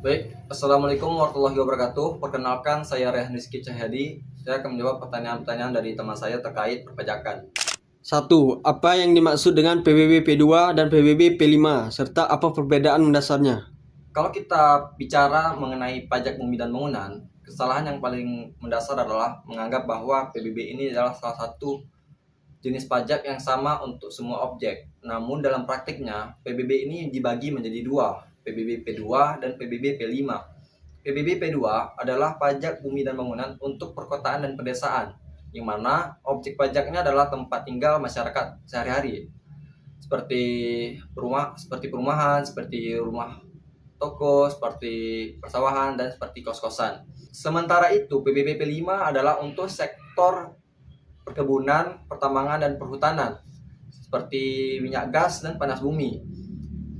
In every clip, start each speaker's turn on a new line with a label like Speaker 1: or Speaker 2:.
Speaker 1: Baik, Assalamualaikum warahmatullahi wabarakatuh. Perkenalkan, saya Rehan Rizky Cahyadi. Saya akan menjawab pertanyaan-pertanyaan dari teman saya terkait perpajakan.
Speaker 2: 1. Apa yang dimaksud dengan PBB P2 dan PBB P5 serta apa perbedaan mendasarnya?
Speaker 1: Kalau kita bicara mengenai pajak bumi dan bangunan, kesalahan yang paling mendasar adalah menganggap bahwa PBB ini adalah salah satu jenis pajak yang sama untuk semua objek. Namun dalam praktiknya, PBB ini dibagi menjadi dua, PBB P2 dan PBB P5. PBB P2 adalah pajak bumi dan bangunan untuk perkotaan dan pedesaan, yang mana objek pajaknya adalah tempat tinggal masyarakat sehari-hari, seperti perumahan, seperti rumah toko, seperti persawahan, dan seperti kos-kosan. Sementara itu, PBB P5 adalah untuk sektor perkebunan, pertambangan, dan perhutanan, seperti minyak gas dan panas bumi.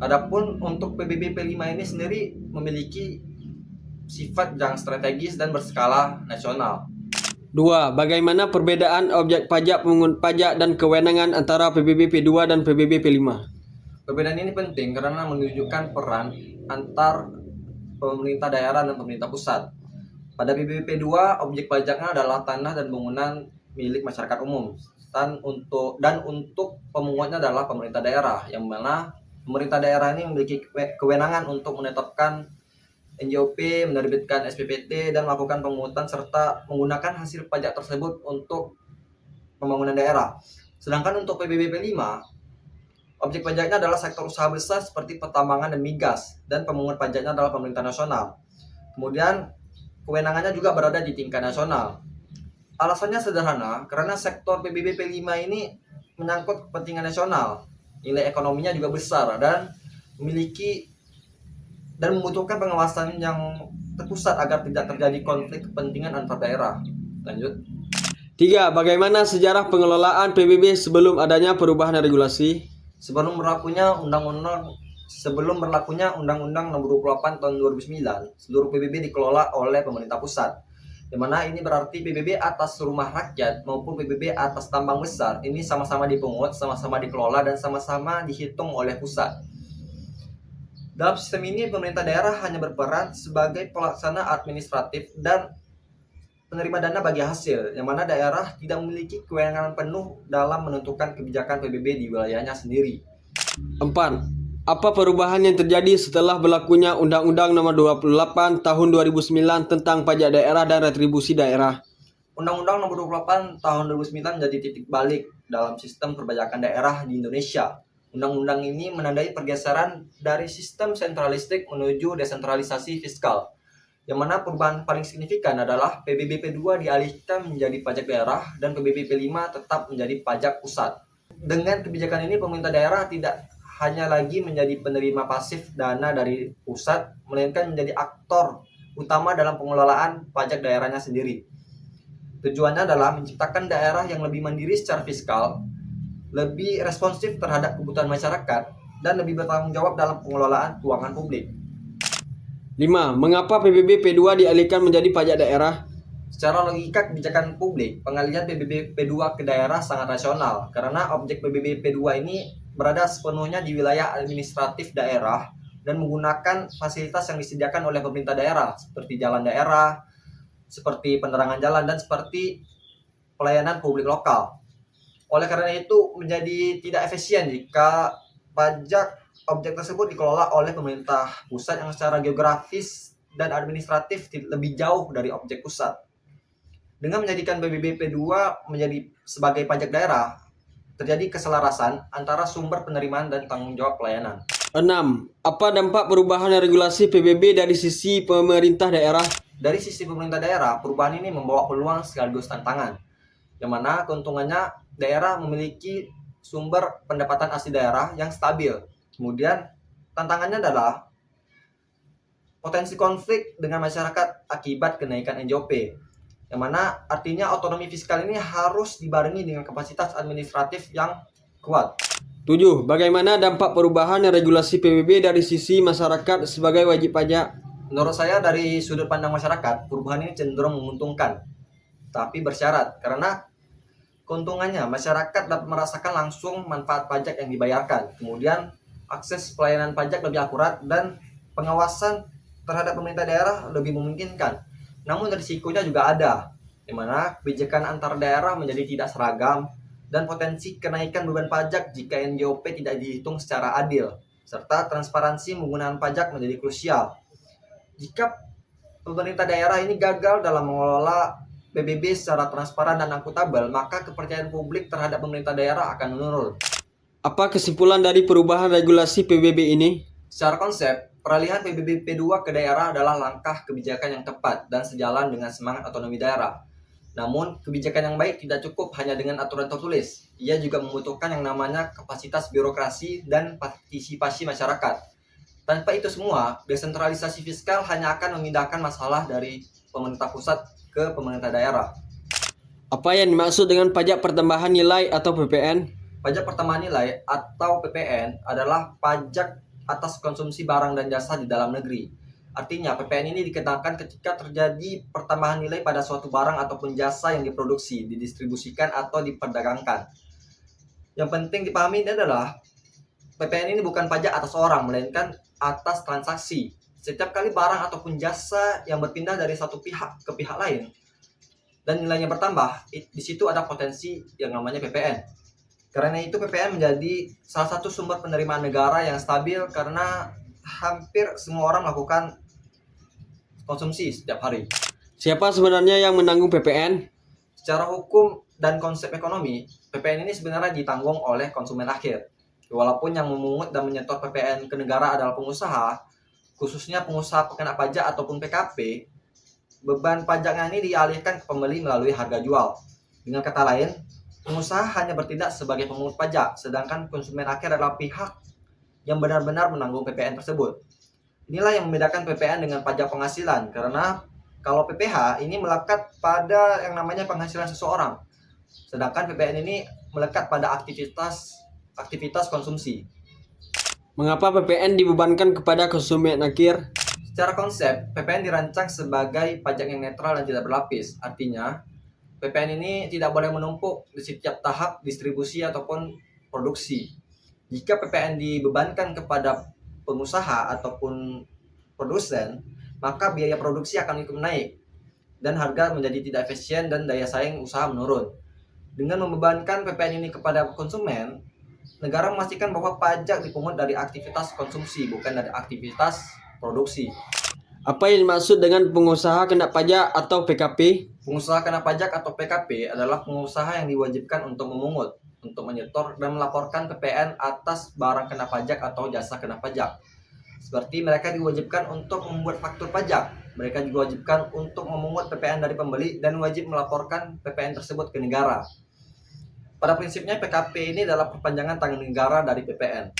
Speaker 1: Adapun untuk PBB P5 ini sendiri memiliki sifat yang strategis dan berskala nasional.
Speaker 2: 2. Bagaimana perbedaan objek pajak, pemungut pajak, dan kewenangan antara PBB P2 dan PBB P5?
Speaker 1: Perbedaan ini penting karena menunjukkan peran antar pemerintah daerah dan pemerintah pusat. Pada PBB P2, objek pajaknya adalah tanah dan bangunan milik masyarakat umum. Dan untuk pemungutnya adalah pemerintah daerah, yang mana pemerintah daerah ini memiliki kewenangan untuk menetapkan NJOP, menerbitkan SPPT, dan melakukan pemungutan serta menggunakan hasil pajak tersebut untuk pembangunan daerah. Sedangkan untuk PBB P5, objek pajaknya adalah sektor usaha besar seperti pertambangan dan migas, dan pemungut pajaknya adalah pemerintah nasional. Kemudian, kewenangannya juga berada di tingkat nasional. Alasannya sederhana, karena sektor PBB P5 ini menyangkut kepentingan nasional, nilai ekonominya juga besar, dan membutuhkan pengawasan yang terpusat agar tidak terjadi konflik kepentingan antar daerah. Lanjut.
Speaker 2: 3. Bagaimana sejarah pengelolaan PBB sebelum adanya perubahan regulasi?
Speaker 1: Sebelum berlakunya Undang-Undang Nomor 28 Tahun 2009, seluruh PBB dikelola oleh pemerintah pusat. Di mana ini berarti PBB atas rumah rakyat maupun PBB atas tambang besar ini sama-sama dipungut, sama-sama dikelola, dan sama-sama dihitung oleh pusat. Dalam sistem ini, pemerintah daerah hanya berperan sebagai pelaksana administratif dan penerima dana bagi hasil, yang mana daerah tidak memiliki kewenangan penuh dalam menentukan kebijakan PBB di wilayahnya sendiri.
Speaker 2: 4. Apa perubahan yang terjadi setelah berlakunya Undang-Undang Nomor 28 Tahun 2009 tentang pajak daerah dan retribusi daerah?
Speaker 1: Undang-Undang Nomor 28 Tahun 2009 menjadi titik balik dalam sistem perpajakan daerah di Indonesia. Undang-undang ini menandai pergeseran dari sistem sentralistik menuju desentralisasi fiskal, yang mana perubahan paling signifikan adalah PBB P2 dialihkan menjadi pajak daerah dan PBB P5 tetap menjadi pajak pusat. Dengan kebijakan ini, pemerintah daerah tidak hanya lagi menjadi penerima pasif dana dari pusat, melainkan menjadi aktor utama dalam pengelolaan pajak daerahnya sendiri. Tujuannya adalah menciptakan daerah yang lebih mandiri secara fiskal, lebih responsif terhadap kebutuhan masyarakat, dan lebih bertanggung jawab dalam pengelolaan keuangan publik.
Speaker 2: 5. Mengapa PBB P2 dialihkan menjadi pajak daerah?
Speaker 1: Secara logika kebijakan publik, pengalihan PBB P2 ke daerah sangat rasional karena objek PBB P2 ini berada sepenuhnya di wilayah administratif daerah dan menggunakan fasilitas yang disediakan oleh pemerintah daerah seperti jalan daerah, seperti penerangan jalan, dan seperti pelayanan publik lokal. Oleh karena itu, menjadi tidak efisien jika pajak objek tersebut dikelola oleh pemerintah pusat yang secara geografis dan administratif lebih jauh dari objek pusat. Dengan menjadikan PBB P2 menjadi sebagai pajak daerah, terjadi keselarasan antara sumber penerimaan dan tanggung jawab pelayanan.
Speaker 2: 6. Apa dampak perubahan regulasi PBB dari sisi pemerintah daerah?
Speaker 1: Dari sisi pemerintah daerah, perubahan ini membawa peluang sekaligus tantangan, yang mana keuntungannya daerah memiliki sumber pendapatan asli daerah yang stabil. Kemudian tantangannya adalah potensi konflik dengan masyarakat akibat kenaikan NJOP, yang mana artinya otonomi fiskal ini harus dibarengi dengan kapasitas administratif yang kuat.
Speaker 2: 7. Bagaimana dampak perubahan regulasi PBB dari sisi masyarakat sebagai wajib pajak?
Speaker 1: Menurut saya dari sudut pandang masyarakat, perubahan ini cenderung menguntungkan, tapi bersyarat, karena keuntungannya, masyarakat dapat merasakan langsung manfaat pajak yang dibayarkan. Kemudian, akses pelayanan pajak lebih akurat dan pengawasan terhadap pemerintah daerah lebih memungkinkan. Namun risikonya juga ada, di mana kebijakan antar daerah menjadi tidak seragam dan potensi kenaikan beban pajak jika NJOP tidak dihitung secara adil, serta transparansi penggunaan pajak menjadi krusial. Jika pemerintah daerah ini gagal dalam mengelola PBB secara transparan dan akuntabel, maka kepercayaan publik terhadap pemerintah daerah akan menurun.
Speaker 2: Apa kesimpulan dari perubahan regulasi PBB ini?
Speaker 1: Secara konsep, peralihan PBB P2 ke daerah adalah langkah kebijakan yang tepat dan sejalan dengan semangat otonomi daerah. Namun, kebijakan yang baik tidak cukup hanya dengan aturan tertulis. Ia juga membutuhkan yang namanya kapasitas birokrasi dan partisipasi masyarakat. Tanpa itu semua, desentralisasi fiskal hanya akan memindahkan masalah dari pemerintah pusat ke pemerintah daerah.
Speaker 2: Apa yang dimaksud dengan pajak pertambahan nilai atau PPN?
Speaker 1: Pajak pertambahan nilai atau PPN adalah pajak atas konsumsi barang dan jasa di dalam negeri. Artinya, PPN ini dikenakan ketika terjadi pertambahan nilai pada suatu barang ataupun jasa yang diproduksi, didistribusikan, atau diperdagangkan. Yang penting dipahami ini adalah PPN ini bukan pajak atas orang, melainkan atas transaksi. Setiap kali barang ataupun jasa yang berpindah dari satu pihak ke pihak lain dan nilainya bertambah, di situ ada potensi yang namanya PPN. Karena itu PPN menjadi salah satu sumber penerimaan negara yang stabil karena hampir semua orang melakukan konsumsi setiap hari.
Speaker 2: Siapa sebenarnya yang menanggung PPN?
Speaker 1: Secara hukum dan konsep ekonomi, PPN ini sebenarnya ditanggung oleh konsumen akhir. Walaupun yang memungut dan menyetor PPN ke negara adalah pengusaha, khususnya pengusaha pengenaan pajak ataupun PKP, beban pajaknya ini dialihkan ke pembeli melalui harga jual. Dengan kata lain, pengusaha hanya bertindak sebagai pemungut pajak, sedangkan konsumen akhir adalah pihak yang benar-benar menanggung PPN tersebut. Inilah yang membedakan PPN dengan pajak penghasilan, karena kalau PPH ini melekat pada yang namanya penghasilan seseorang, sedangkan PPN ini melekat pada aktivitas konsumsi.
Speaker 2: Mengapa PPN dibebankan kepada konsumen akhir?
Speaker 1: Secara konsep, PPN dirancang sebagai pajak yang netral dan tidak berlapis. Artinya, PPN ini tidak boleh menumpuk di setiap tahap distribusi ataupun produksi. Jika PPN dibebankan kepada pengusaha ataupun produsen, maka biaya produksi akan ikut naik dan harga menjadi tidak efisien dan daya saing usaha menurun. Dengan membebankan PPN ini kepada konsumen, negara memastikan bahwa pajak dipungut dari aktivitas konsumsi, bukan dari aktivitas produksi.
Speaker 2: Apa yang dimaksud dengan pengusaha kena pajak atau PKP?
Speaker 1: Pengusaha kena pajak atau PKP adalah pengusaha yang diwajibkan untuk memungut, untuk menyetor dan melaporkan PPN atas barang kena pajak atau jasa kena pajak. Seperti mereka diwajibkan untuk membuat faktur pajak, mereka diwajibkan untuk memungut PPN dari pembeli dan wajib melaporkan PPN tersebut ke negara. Pada prinsipnya PKP ini adalah perpanjangan tangan negara dari PPN.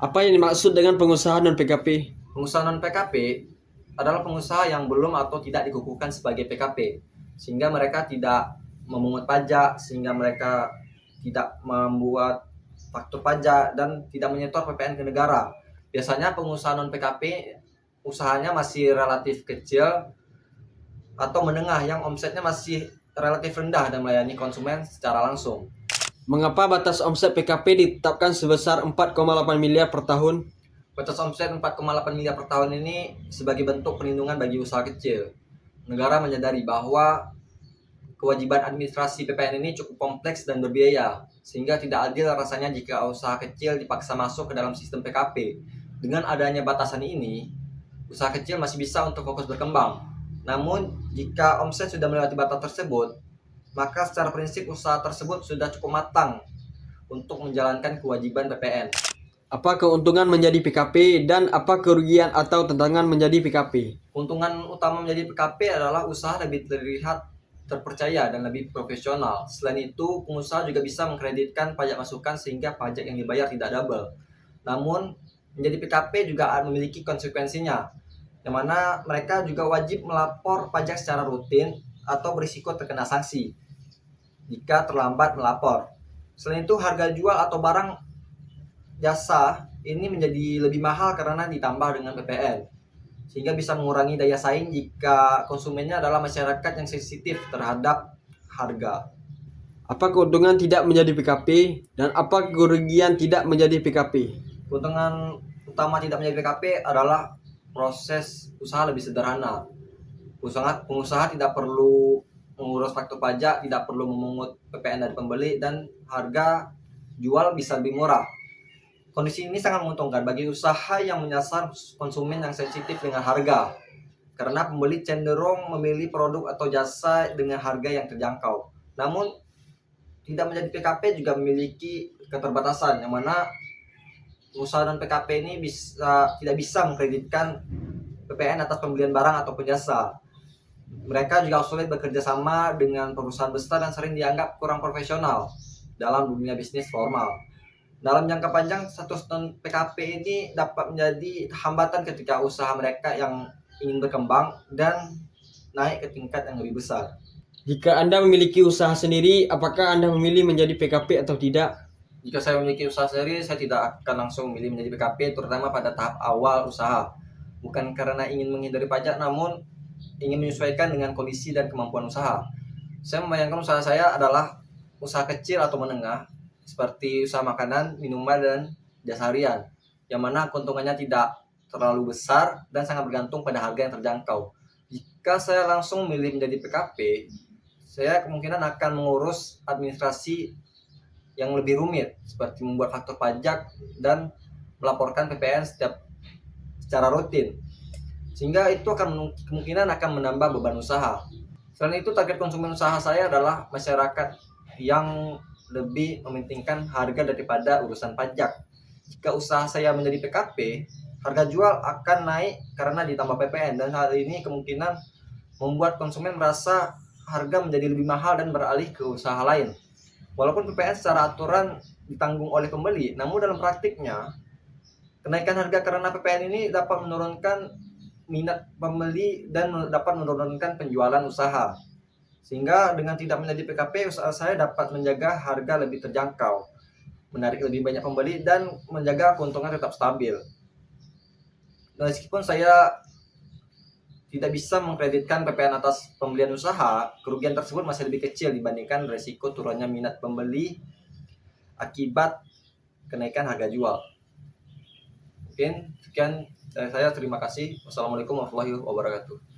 Speaker 2: Apa yang dimaksud dengan pengusaha non-PKP?
Speaker 1: Pengusaha non-PKP adalah pengusaha yang belum atau tidak dikukuhkan sebagai PKP, sehingga mereka tidak memungut pajak, sehingga mereka tidak membuat faktur pajak dan tidak menyetor PPN ke negara. Biasanya pengusaha non-PKP usahanya masih relatif kecil atau menengah yang omsetnya masih relatif rendah dan melayani konsumen secara langsung.
Speaker 2: Mengapa batas omset PKP ditetapkan sebesar 4,8 miliar per tahun?
Speaker 1: Batas omset 4,8 miliar per tahun ini sebagai bentuk perlindungan bagi usaha kecil. Negara menyadari bahwa kewajiban administrasi PPN ini cukup kompleks dan berbiaya, sehingga tidak adil rasanya jika usaha kecil dipaksa masuk ke dalam sistem PKP. Dengan adanya batasan ini, usaha kecil masih bisa untuk fokus berkembang. Namun, jika omset sudah melewati batas tersebut, maka secara prinsip usaha tersebut sudah cukup matang untuk menjalankan kewajiban PPN.
Speaker 2: Apa keuntungan menjadi PKP dan apa kerugian atau tantangan menjadi PKP?
Speaker 1: Keuntungan utama menjadi PKP adalah usaha lebih terlihat terpercaya dan lebih profesional. Selain itu, pengusaha juga bisa mengkreditkan pajak masukan sehingga pajak yang dibayar tidak double. Namun, menjadi PKP juga memiliki konsekuensinya, yang mana mereka juga wajib melapor pajak secara rutin atau berisiko terkena sanksi jika terlambat melapor. Selain itu, harga jual atau barang jasa ini menjadi lebih mahal karena ditambah dengan PPN, sehingga bisa mengurangi daya saing jika konsumennya adalah masyarakat yang sensitif terhadap harga.
Speaker 2: Apa keuntungan tidak menjadi PKP dan apa kerugian tidak menjadi PKP?
Speaker 1: Keuntungan utama tidak menjadi PKP adalah proses usaha lebih sederhana. Pengusaha tidak perlu mengurus faktur pajak, tidak perlu memungut PPN dari pembeli, dan harga jual bisa lebih murah. Kondisi ini sangat menguntungkan bagi usaha yang menyasar konsumen yang sensitif dengan harga, karena pembeli cenderung memilih produk atau jasa dengan harga yang terjangkau. Namun, tidak menjadi PKP juga memiliki keterbatasan, yang mana usaha dan PKP ini tidak bisa mengkreditkan PPN atas pembelian barang ataupun jasa. Mereka juga sulit bekerja sama dengan perusahaan besar dan sering dianggap kurang profesional dalam dunia bisnis formal. Dalam jangka panjang, status non PKP ini dapat menjadi hambatan ketika usaha mereka yang ingin berkembang dan naik ke tingkat yang lebih besar.
Speaker 2: Jika Anda memiliki usaha sendiri, apakah Anda memilih menjadi PKP atau tidak?
Speaker 1: Jika saya memiliki usaha sendiri, saya tidak akan langsung memilih menjadi PKP, terutama pada tahap awal usaha. Bukan karena ingin menghindari pajak, namun ingin menyesuaikan dengan kondisi dan kemampuan usaha. Saya membayangkan usaha saya adalah usaha kecil atau menengah, seperti usaha makanan, minuman, dan jasa harian, yang mana keuntungannya tidak terlalu besar dan sangat bergantung pada harga yang terjangkau. Jika saya langsung memilih menjadi PKP, saya kemungkinan akan mengurus administrasi yang lebih rumit, seperti membuat faktur pajak dan melaporkan PPN secara rutin, sehingga itu kemungkinan akan menambah beban usaha. Selain itu, target konsumen usaha saya adalah masyarakat yang lebih mementingkan harga daripada urusan pajak. Jika usaha saya menjadi PKP, harga jual akan naik karena ditambah PPN, dan hal ini kemungkinan membuat konsumen merasa harga menjadi lebih mahal dan beralih ke usaha lain. Walaupun PPN secara aturan ditanggung oleh pembeli, namun dalam praktiknya kenaikan harga karena PPN ini dapat menurunkan minat pembeli dan dapat menurunkan penjualan usaha. Sehingga dengan tidak menjadi PKP, usaha saya dapat menjaga harga lebih terjangkau, menarik lebih banyak pembeli, dan menjaga keuntungan tetap stabil. Meskipun saya tidak bisa mengkreditkan PPN atas pembelian usaha, kerugian tersebut masih lebih kecil dibandingkan resiko turunnya minat pembeli akibat kenaikan harga jual. Mungkin sekian dari saya, terima kasih. Wassalamualaikum warahmatullahi wabarakatuh.